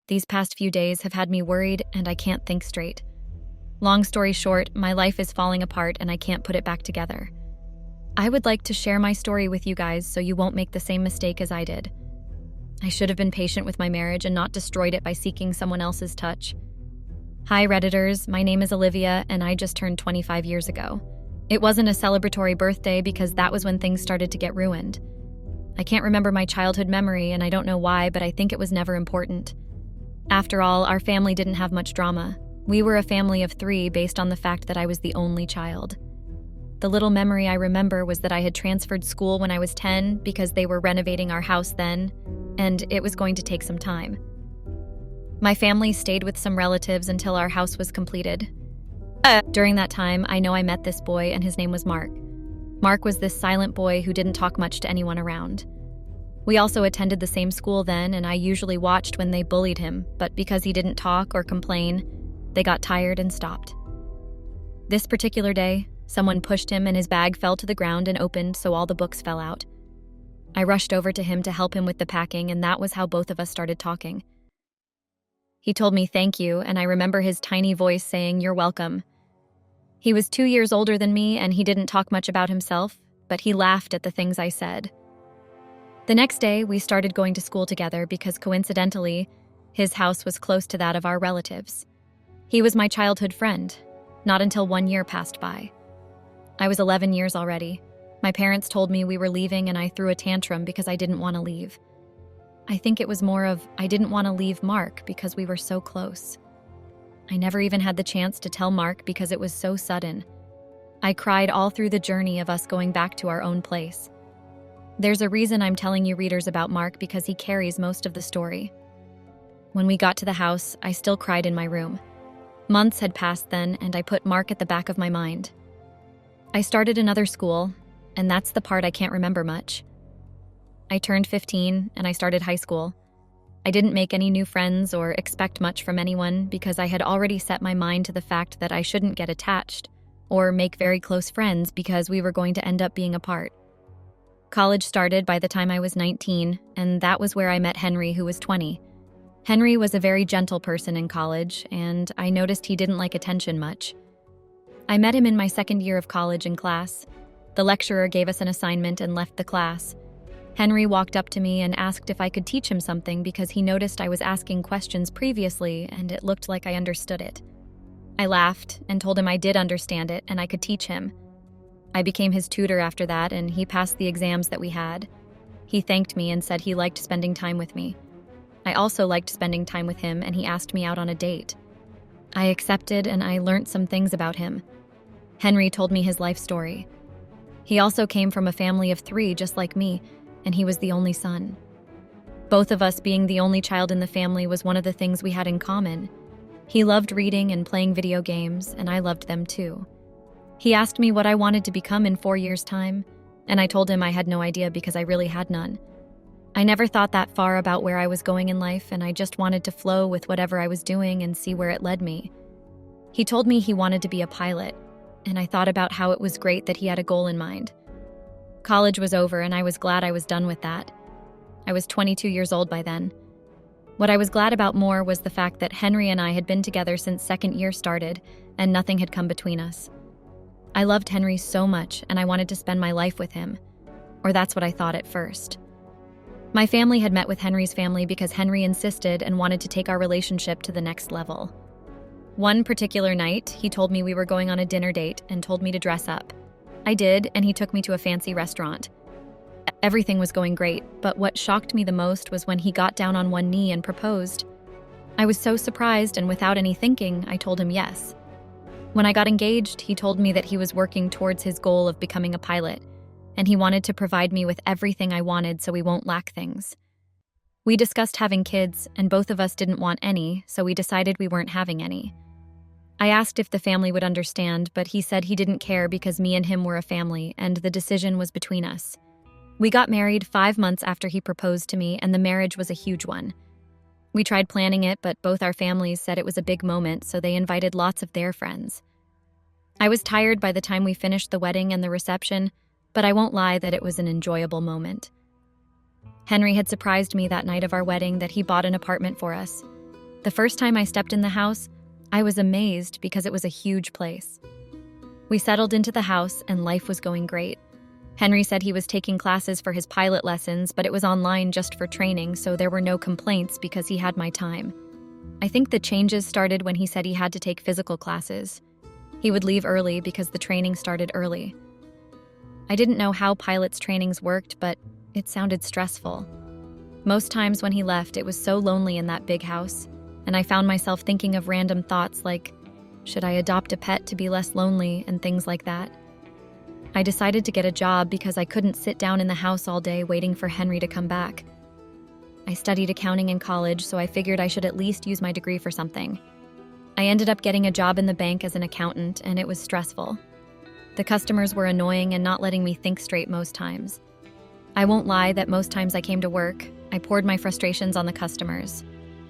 These past few days have had me worried and I can't think straight. Long story short, my life is falling apart and I can't put it back together. I would like to share my story with you guys so you won't make the same mistake as I did. I should have been patient with my marriage and not destroyed it by seeking someone else's touch. Hi Redditors, my name is Olivia and I just turned 25 years ago. It wasn't a celebratory birthday because that was when things started to get ruined. I can't remember my childhood memory and I don't know why, but I think it was never important. After all, our family didn't have much drama. We were a family of 3 based on the fact that I was the only child. The little memory I remember was that I had transferred school when I was 10 because they were renovating our house then, and it was going to take some time. My family stayed with some relatives until our house was completed. During that time, I know I met this boy and his name was Mark. Mark was this silent boy who didn't talk much to anyone around. We also attended the same school then, and I usually watched when they bullied him, but because he didn't talk or complain, they got tired and stopped. This particular day, someone pushed him and his bag fell to the ground and opened, so all the books fell out. I rushed over to him to help him with the packing, and that was how both of us started talking. He told me thank you, and I remember his tiny voice saying, "You're welcome." He was 2 years older than me, and he didn't talk much about himself, but he laughed at the things I said. The next day, we started going to school together because coincidentally, his house was close to that of our relatives. He was my childhood friend, not until 1 year passed by. I was 11 years already. My parents told me we were leaving and I threw a tantrum because I didn't want to leave. I think it was more of I didn't want to leave Mark because we were so close. I never even had the chance to tell Mark because it was so sudden. I cried all through the journey of us going back to our own place. There's a reason I'm telling you readers about Mark because he carries most of the story. When we got to the house, I still cried in my room. Months had passed then, and I put Mark at the back of my mind. I started another school, and that's the part I can't remember much. I turned 15, and I started high school. I didn't make any new friends or expect much from anyone because I had already set my mind to the fact that I shouldn't get attached or make very close friends because we were going to end up being apart. College started by the time I was 19, and that was where I met Henry, who was 20. Henry was a very gentle person in college, and I noticed he didn't like attention much. I met him in my second year of college in class. The lecturer gave us an assignment and left the class. Henry walked up to me and asked if I could teach him something because he noticed I was asking questions previously and it looked like I understood it. I laughed and told him I did understand it and I could teach him. I became his tutor after that, and he passed the exams that we had. He thanked me and said he liked spending time with me. I also liked spending time with him, and he asked me out on a date. I accepted, and I learned some things about him. Henry told me his life story. He also came from a family of 3 just like me, and he was the only son. Both of us being the only child in the family was one of the things we had in common. He loved reading and playing video games, and I loved them too. He asked me what I wanted to become in 4 years' time, and I told him I had no idea because I really had none. I never thought that far about where I was going in life, and I just wanted to flow with whatever I was doing and see where it led me. He told me he wanted to be a pilot, and I thought about how it was great that he had a goal in mind. College was over, and I was glad I was done with that. I was 22 years old by then. What I was glad about more was the fact that Henry and I had been together since second year started, and nothing had come between us. I loved Henry so much, and I wanted to spend my life with him. Or that's what I thought at first. My family had met with Henry's family because Henry insisted and wanted to take our relationship to the next level. One particular night, he told me we were going on a dinner date and told me to dress up. I did, and he took me to a fancy restaurant. Everything was going great, but what shocked me the most was when he got down on one knee and proposed. I was so surprised, and without any thinking, I told him yes. When I got engaged, he told me that he was working towards his goal of becoming a pilot, and he wanted to provide me with everything I wanted so we won't lack things. We discussed having kids, and both of us didn't want any, so we decided we weren't having any. I asked if the family would understand, but he said he didn't care because me and him were a family, and the decision was between us. We got married 5 months after he proposed to me, and the marriage was a huge one. We tried planning it, but both our families said it was a big moment, so they invited lots of their friends. I was tired by the time we finished the wedding and the reception, but I won't lie that it was an enjoyable moment. Henry had surprised me that night of our wedding that he bought an apartment for us. The first time I stepped in the house, I was amazed because it was a huge place. We settled into the house and life was going great. Henry said he was taking classes for his pilot lessons, but it was online just for training, so there were no complaints because he had my time. I think the changes started when he said he had to take physical classes. He would leave early because the training started early. I didn't know how pilots' trainings worked, but it sounded stressful. Most times when he left, it was so lonely in that big house, and I found myself thinking of random thoughts like, should I adopt a pet to be less lonely, and things like that. I decided to get a job because I couldn't sit down in the house all day waiting for Henry to come back. I studied accounting in college, so I figured I should at least use my degree for something. I ended up getting a job in the bank as an accountant, and it was stressful. The customers were annoying and not letting me think straight most times. I won't lie that most times I came to work, I poured my frustrations on the customers.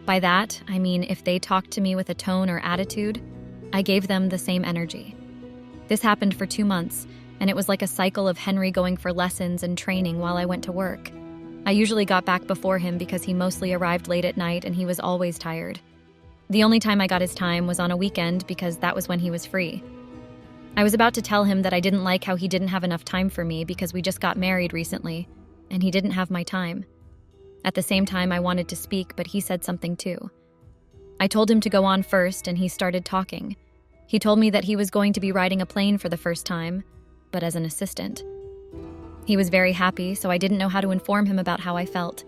By that, I mean if they talked to me with a tone or attitude, I gave them the same energy. This happened for 2 months, and it was like a cycle of Henry going for lessons and training while I went to work. I usually got back before him because he mostly arrived late at night and he was always tired. The only time I got his time was on a weekend because that was when he was free. I was about to tell him that I didn't like how he didn't have enough time for me because we just got married recently, and he didn't have my time. At the same time, I wanted to speak, but he said something too. I told him to go on first, and he started talking. He told me that he was going to be riding a plane for the first time, but as an assistant. He was very happy, so I didn't know how to inform him about how I felt.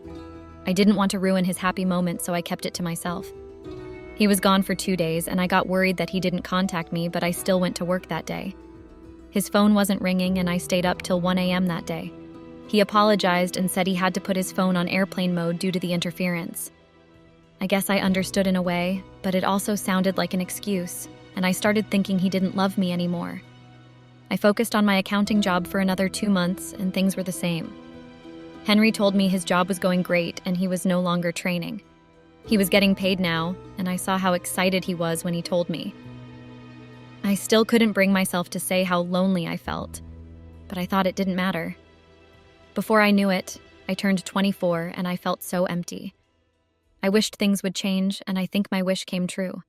I didn't want to ruin his happy moment, so I kept it to myself. He was gone for 2 days, and I got worried that he didn't contact me, but I still went to work that day. His phone wasn't ringing, and I stayed up till 1 a.m. that day. He apologized and said he had to put his phone on airplane mode due to the interference. I guess I understood in a way, but it also sounded like an excuse, and I started thinking he didn't love me anymore. I focused on my accounting job for another 2 months, and things were the same. Henry told me his job was going great and he was no longer training. He was getting paid now, and I saw how excited he was when he told me. I still couldn't bring myself to say how lonely I felt, but I thought it didn't matter. Before I knew it, I turned 24 and I felt so empty. I wished things would change, and I think my wish came true.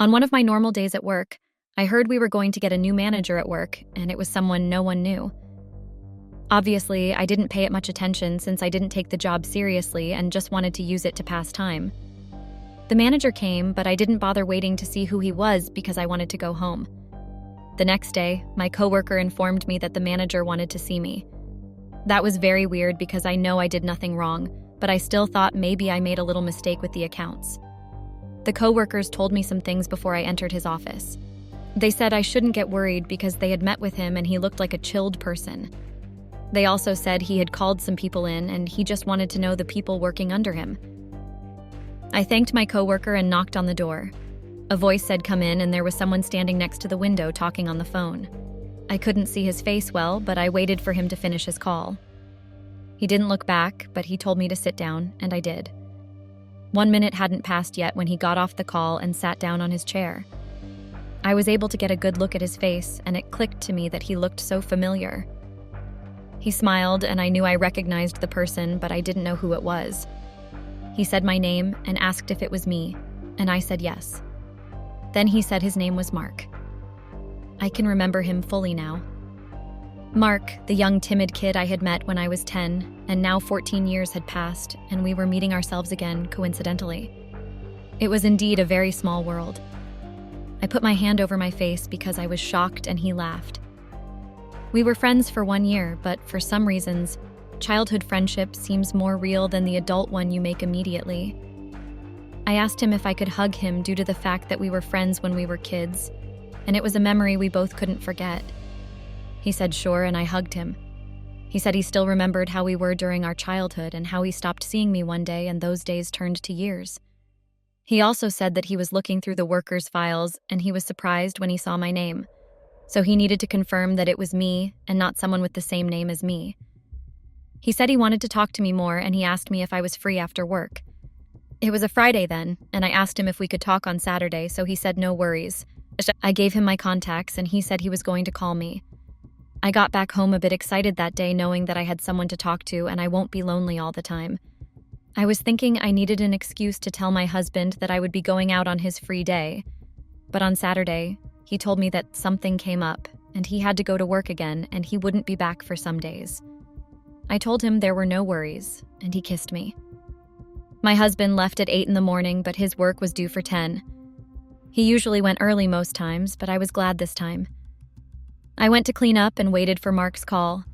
On one of my normal days at work, I heard we were going to get a new manager at work, and it was someone no one knew. Obviously, I didn't pay it much attention since I didn't take the job seriously and just wanted to use it to pass time. The manager came, but I didn't bother waiting to see who he was because I wanted to go home. The next day, my coworker informed me that the manager wanted to see me. That was very weird because I know I did nothing wrong, but I still thought maybe I made a little mistake with the accounts. The coworkers told me some things before I entered his office. They said I shouldn't get worried because they had met with him and he looked like a chilled person. They also said he had called some people in and he just wanted to know the people working under him. I thanked my coworker and knocked on the door. A voice said come in, and there was someone standing next to the window talking on the phone. I couldn't see his face well, but I waited for him to finish his call. He didn't look back, but he told me to sit down, and I did. 1 minute hadn't passed yet when he got off the call and sat down on his chair. I was able to get a good look at his face, and it clicked to me that he looked so familiar. He smiled, and I knew I recognized the person, but I didn't know who it was. He said my name and asked if it was me, and I said yes. Then he said his name was Mark. I can remember him fully now. Mark, the young timid kid I had met when I was 10, and now 14 years had passed, and we were meeting ourselves again, coincidentally. It was indeed a very small world. I put my hand over my face because I was shocked, and he laughed. We were friends for 1 year, but for some reasons, childhood friendship seems more real than the adult one you make immediately. I asked him if I could hug him due to the fact that we were friends when we were kids, and it was a memory we both couldn't forget. He said sure, and I hugged him. He said he still remembered how we were during our childhood and how he stopped seeing me one day and those days turned to years. He also said that he was looking through the workers' files and he was surprised when he saw my name. So he needed to confirm that it was me and not someone with the same name as me. He said he wanted to talk to me more, and he asked me if I was free after work. It was a Friday then, and I asked him if we could talk on Saturday, so he said no worries. I gave him my contacts, and he said he was going to call me. I got back home a bit excited that day knowing that I had someone to talk to and I won't be lonely all the time. I was thinking I needed an excuse to tell my husband that I would be going out on his free day. But on Saturday, he told me that something came up and he had to go to work again and he wouldn't be back for some days. I told him there were no worries, and he kissed me. My husband left at 8 in the morning, but his work was due for 10. He usually went early most times, but I was glad this time. I went to clean up and waited for Mark's call.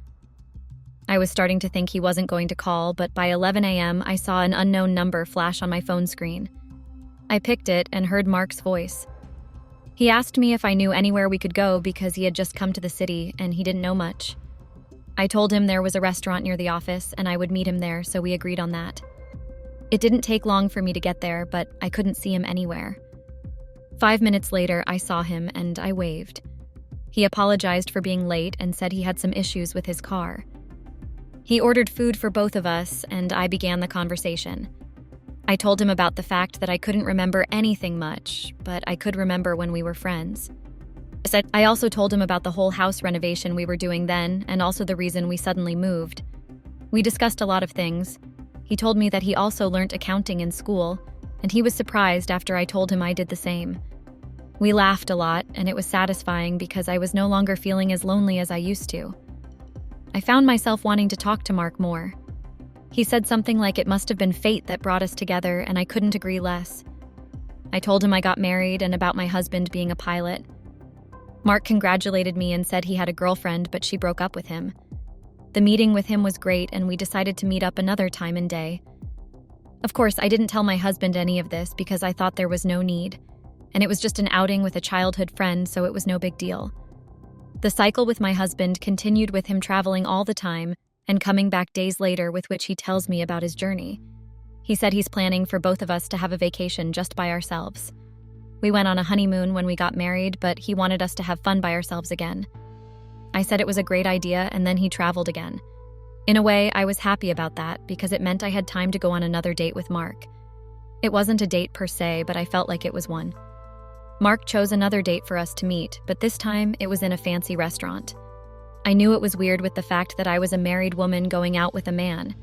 I was starting to think he wasn't going to call, but by 11 a.m., I saw an unknown number flash on my phone screen. I picked it and heard Mark's voice. He asked me if I knew anywhere we could go because he had just come to the city and he didn't know much. I told him there was a restaurant near the office and I would meet him there, so we agreed on that. It didn't take long for me to get there, but I couldn't see him anywhere. 5 minutes later, I saw him and I waved. He apologized for being late and said he had some issues with his car. He ordered food for both of us and I began the conversation. I told him about the fact that I couldn't remember anything much, but I could remember when we were friends. I also told him about the whole house renovation we were doing then and also the reason we suddenly moved. We discussed a lot of things. He told me that he also learned accounting in school, and he was surprised after I told him I did the same. We laughed a lot, and it was satisfying because I was no longer feeling as lonely as I used to. I found myself wanting to talk to Mark more. He said something like it must have been fate that brought us together, and I couldn't agree less. I told him I got married and about my husband being a pilot. Mark congratulated me and said he had a girlfriend, but she broke up with him. The meeting with him was great, and we decided to meet up another time and day. Of course, I didn't tell my husband any of this because I thought there was no need, and it was just an outing with a childhood friend, so it was no big deal. The cycle with my husband continued with him traveling all the time and coming back days later with which he tells me about his journey. He said he's planning for both of us to have a vacation just by ourselves. We went on a honeymoon when we got married, but he wanted us to have fun by ourselves again. I said it was a great idea, and then he traveled again. In a way, I was happy about that because it meant I had time to go on another date with Mark. It wasn't a date per se, but I felt like it was one. Mark chose another date for us to meet, but this time it was in a fancy restaurant. I knew it was weird with the fact that I was a married woman going out with a man,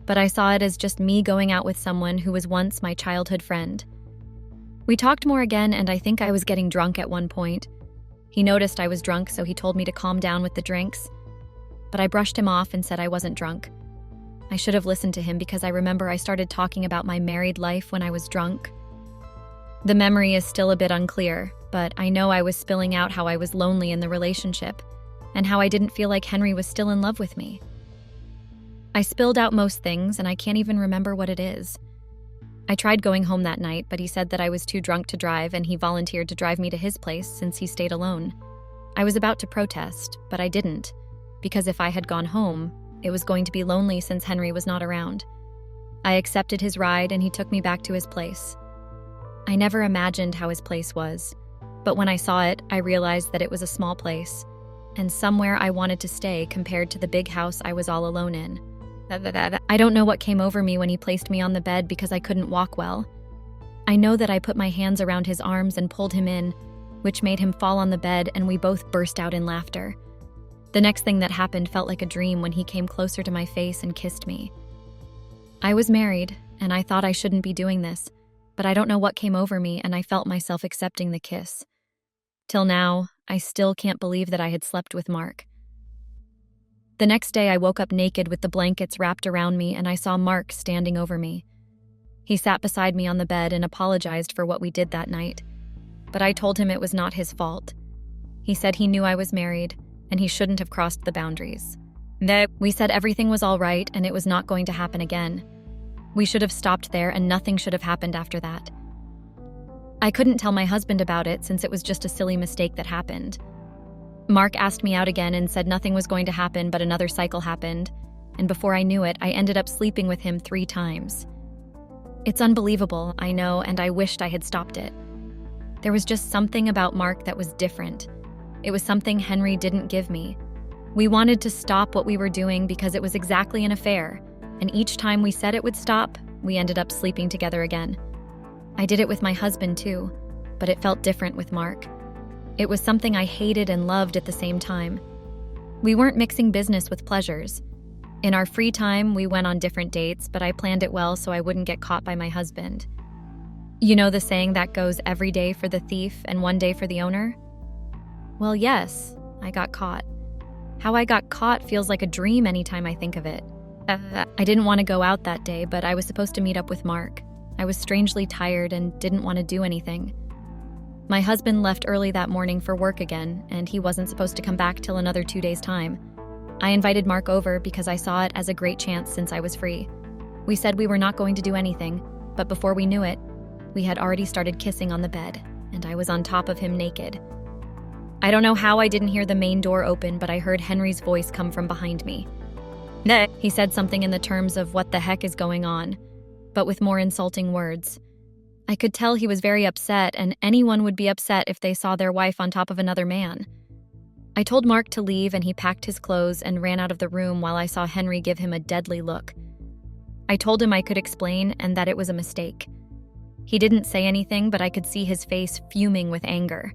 but I saw it as just me going out with someone who was once my childhood friend. We talked more again, and I think I was getting drunk at one point. He noticed I was drunk, so he told me to calm down with the drinks, but I brushed him off and said I wasn't drunk. I should have listened to him because I remember I started talking about my married life when I was drunk. The memory is still a bit unclear, but I know I was spilling out how I was lonely in the relationship and how I didn't feel like Henry was still in love with me. I spilled out most things, and I can't even remember what it is. I tried going home that night, but he said that I was too drunk to drive, and he volunteered to drive me to his place since he stayed alone. I was about to protest, but I didn't, because if I had gone home, it was going to be lonely since Henry was not around. I accepted his ride, and he took me back to his place. I never imagined how his place was, but when I saw it, I realized that it was a small place, and somewhere I wanted to stay compared to the big house I was all alone in. I don't know what came over me when he placed me on the bed because I couldn't walk well. I know that I put my hands around his arms and pulled him in, which made him fall on the bed, and we both burst out in laughter. The next thing that happened felt like a dream when he came closer to my face and kissed me. I was married, and I thought I shouldn't be doing this, but I don't know what came over me, and I felt myself accepting the kiss. Till now, I still can't believe that I had slept with Mark. The next day, I woke up naked with the blankets wrapped around me, and I saw Mark standing over me. He sat beside me on the bed and apologized for what we did that night, but I told him it was not his fault. He said he knew I was married, and he shouldn't have crossed the boundaries. We said everything was all right and it was not going to happen again. We should have stopped there and nothing should have happened after that. I couldn't tell my husband about it since it was just a silly mistake that happened. Mark asked me out again and said nothing was going to happen, but another cycle happened, and before I knew it, I ended up sleeping with him 3 times. It's unbelievable, I know, and I wished I had stopped it. There was just something about Mark that was different. It was something Henry didn't give me. We wanted to stop what we were doing because it was exactly an affair, and each time we said it would stop, we ended up sleeping together again. I did it with my husband too, but it felt different with Mark. It was something I hated and loved at the same time. We weren't mixing business with pleasures. In our free time, we went on different dates, but I planned it well so I wouldn't get caught by my husband. You know the saying that goes every day for the thief and one day for the owner? Well, yes, I got caught. How I got caught feels like a dream anytime I think of it. I didn't want to go out that day, but I was supposed to meet up with Mark. I was strangely tired and didn't want to do anything. My husband left early that morning for work again, and he wasn't supposed to come back till another 2 days' time. I invited Mark over because I saw it as a great chance since I was free. We said we were not going to do anything, but before we knew it, we had already started kissing on the bed, and I was on top of him naked. I don't know how I didn't hear the main door open, but I heard Henry's voice come from behind me. He said something in the terms of what the heck is going on, but with more insulting words. I could tell he was very upset, and anyone would be upset if they saw their wife on top of another man. I told Mark to leave, and he packed his clothes and ran out of the room while I saw Henry give him a deadly look. I told him I could explain and that it was a mistake. He didn't say anything, but I could see his face fuming with anger.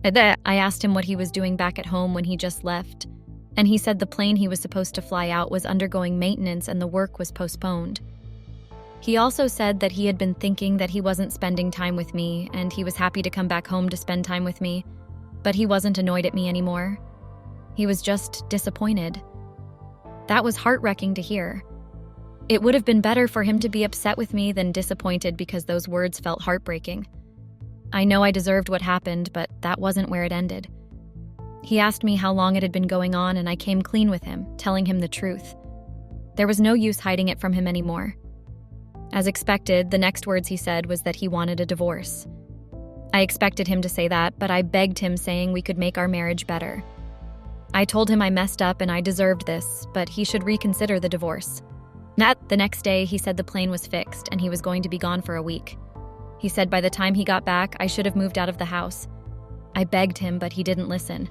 I asked him what he was doing back at home when he just left, and he said the plane he was supposed to fly out was undergoing maintenance and the work was postponed. He also said that he had been thinking that he wasn't spending time with me, and he was happy to come back home to spend time with me, but he wasn't annoyed at me anymore. He was just disappointed. That was heart-wrenching to hear. It would have been better for him to be upset with me than disappointed because those words felt heartbreaking. I know I deserved what happened, but that wasn't where it ended. He asked me how long it had been going on, and I came clean with him, telling him the truth. There was no use hiding it from him anymore. As expected, the next words he said was that he wanted a divorce. I expected him to say that, but I begged him, saying we could make our marriage better. I told him I messed up and I deserved this, but he should reconsider the divorce. The next day, he said the plane was fixed and he was going to be gone for a week. He said by the time he got back, I should have moved out of the house. I begged him, but he didn't listen.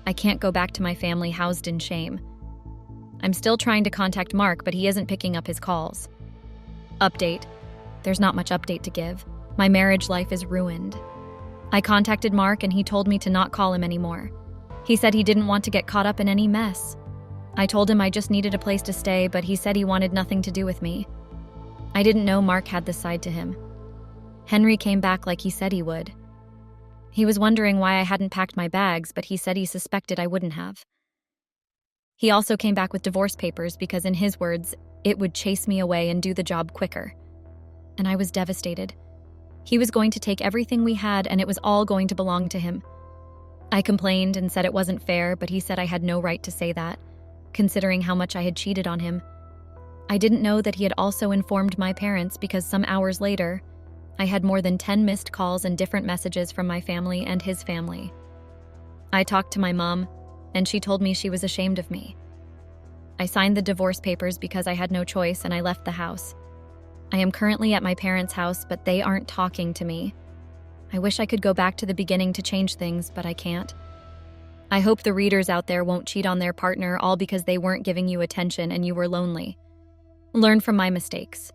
I can't go back to my family housed in shame. I'm still trying to contact Mark, but he isn't picking up his calls. Update. There's not much update to give. My marriage life is ruined. I contacted Mark and he told me to not call him anymore. He said he didn't want to get caught up in any mess. I told him I just needed a place to stay, but he said he wanted nothing to do with me. I didn't know Mark had this side to him. Henry came back like he said he would. He was wondering why I hadn't packed my bags, but he said he suspected I wouldn't have. He also came back with divorce papers because, in his words, it would chase me away and do the job quicker. And I was devastated. He was going to take everything we had and it was all going to belong to him. I complained and said it wasn't fair, but he said I had no right to say that, considering how much I had cheated on him. I didn't know that he had also informed my parents because some hours later, I had more than 10 missed calls and different messages from my family and his family. I talked to my mom, and she told me she was ashamed of me. I signed the divorce papers because I had no choice and I left the house. I am currently at my parents' house, but they aren't talking to me. I wish I could go back to the beginning to change things, but I can't. I hope the readers out there won't cheat on their partner all because they weren't giving you attention and you were lonely. Learn from my mistakes.